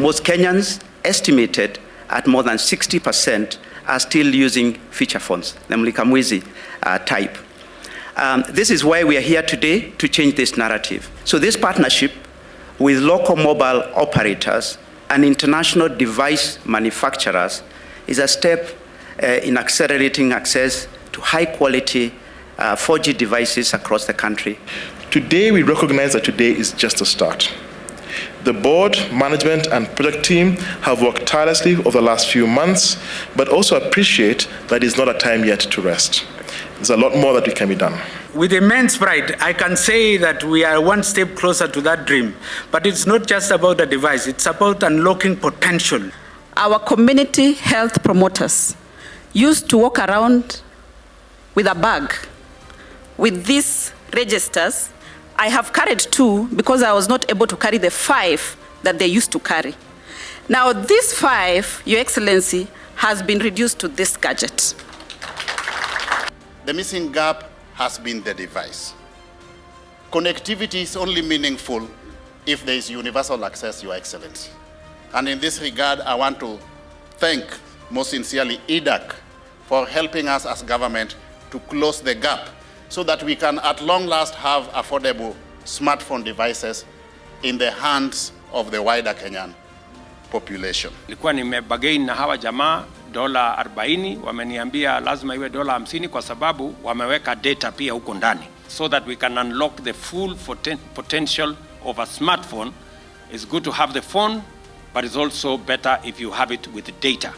most Kenyans, estimated at more than 60%, are still using feature phones, namely Kamwizi type. This is why we are here today, to change this narrative. So this partnership with local mobile operators and international device manufacturers is a step in accelerating access to high-quality 4G devices across the country. Today, we recognize that today is just a start. The board, management, and project team have worked tirelessly over the last few months, but also appreciate that it's not a time yet to rest. There's a lot more that can be done. With immense pride, I can say that we are one step closer to that dream. But it's not just about the device, it's about unlocking potential. Our community health promoters used to walk around with a bag with these registers. I have carried 2 because I was not able to carry the 5 that they used to carry. Now this 5, Your Excellency, has been reduced to this gadget. The missing gap has been the device. Connectivity is only meaningful if there is universal access, Your Excellency. And in this regard, I want to thank most sincerely EADAK for helping us as government to close the gap so that we can at long last have affordable smartphone devices in the hands of the wider Kenyan population. Nilikuwa nimebagain na hawa jamaa $40, wameniambia lazima iwe $50 kwa sababu wameweka data pia huko ndani, so that we can unlock the full potential of a smartphone. It's good to have the phone, but it's also better if you have it with the data.